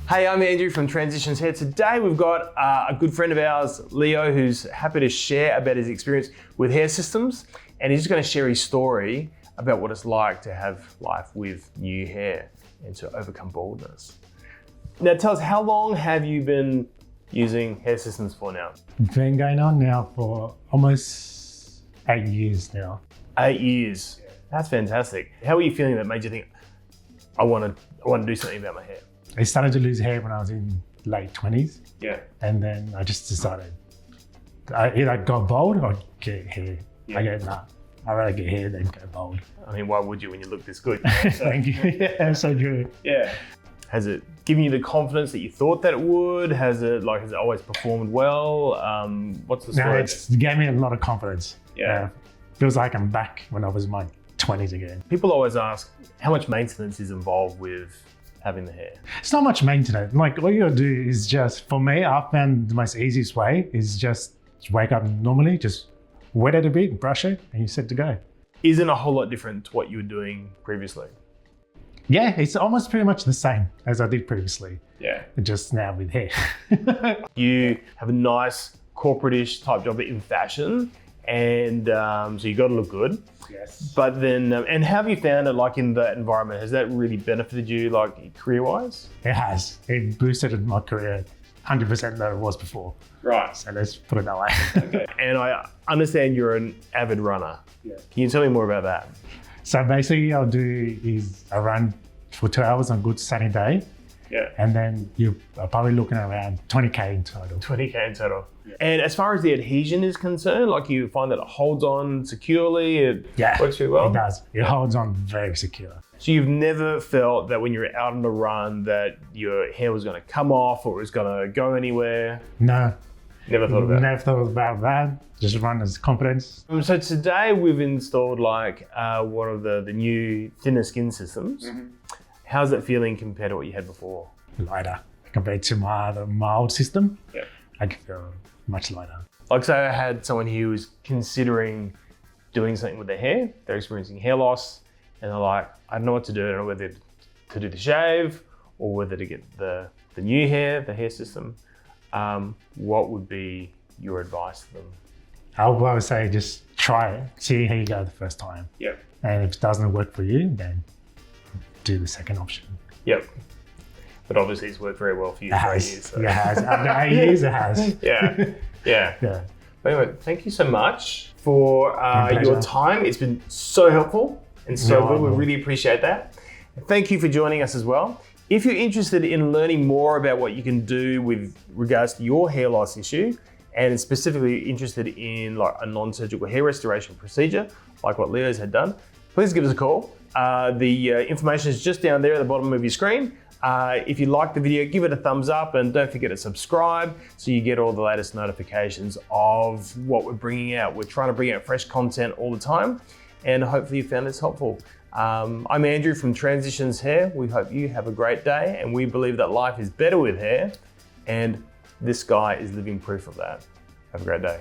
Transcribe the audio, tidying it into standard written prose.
Hey, I'm Andrew from Transitions Hair. Today we've got a good friend of ours, Leo, who's happy to share about his experience with hair systems, and he's just going to share his story about what it's like to have life with new hair and to overcome baldness. Now tell us, how long have you been using hair systems for now? It's been going on now for almost 8 years now. 8 years. That's fantastic. How were you feeling that made you think, I want to do something about my hair? I started to lose hair when I was in late 20s. Yeah. And then I just decided I either go bald or get hair. Yeah. I go, nah, I'd rather get hair than go bald. I mean, why would you when you look this good? So, Thank you. Yeah, so good. yeah. Has it given you the confidence that you thought that it would? Has it always performed well? What's the story? No, it gave me a lot of confidence. Yeah. Feels like I'm back when I was in my 20s again. People always ask, how much maintenance is involved with having the hair? It's not much maintenance. Like all you gotta do is just, for me, I found the most easiest way is just wake up normally, just wet it a bit, brush it, and you're set to go. Isn't a whole lot different to what you were doing previously? Yeah, it's almost pretty much the same as I did previously. Yeah. Just now with hair. You have a nice corporate-ish type job in fashion, and so you got to look good. Yes. But then, and how have you found it like in that environment? Has that really benefited you like career-wise? It has. It boosted my career 100% than it was before. Right. So let's put it that way. Okay. And I understand you're an avid runner. Yeah. Can you tell me more about that? So basically I'll do is I run for 2 hours on a good sunny day. Yeah. And then you're probably looking around 20K in total. 20K in total. Yeah. And as far as the adhesion is concerned, like you find that it holds on securely, it works really well? It does. It holds on very secure. So you've never felt that when you're out on a run that your hair was going to come off or it was going to go anywhere? No. Never thought about Never thought about that. Just run as confidence. So today we've installed like one of the new thinner skin systems. Mm-hmm. How's it feeling compared to what you had before? Lighter compared to my old system. Yeah. I can feel much lighter. Like say I had someone who was considering doing something with their hair. They're experiencing hair loss and they're like, I don't know what to do. I don't know whether to do the shave or whether to get the new hair, the hair system. What would be your advice to them? I would say just try it, see how you go the first time. Yep. And if it doesn't work for you, then do the second option. Yep. But obviously it's worked very well for you for 8 years. So. Yeah, it has. After 8 years, it has. Yeah. Yeah. But anyway, thank you so much for your time. It's been so helpful and so good. We really appreciate that. Thank you for joining us as well. If you're interested in learning more about what you can do with regards to your hair loss issue, and specifically interested in like a non-surgical hair restoration procedure, like what Leo's had done, please give us a call. The information is just down there at the bottom of your screen. If you like the video, give it a thumbs up and don't forget to subscribe so you get all the latest notifications of what we're bringing out. We're trying to bring out fresh content all the time, and hopefully you found this helpful. I'm Andrew from Transitions Hair. We hope you have a great day, and we believe that life is better with hair, and this guy is living proof of that. Have a great day.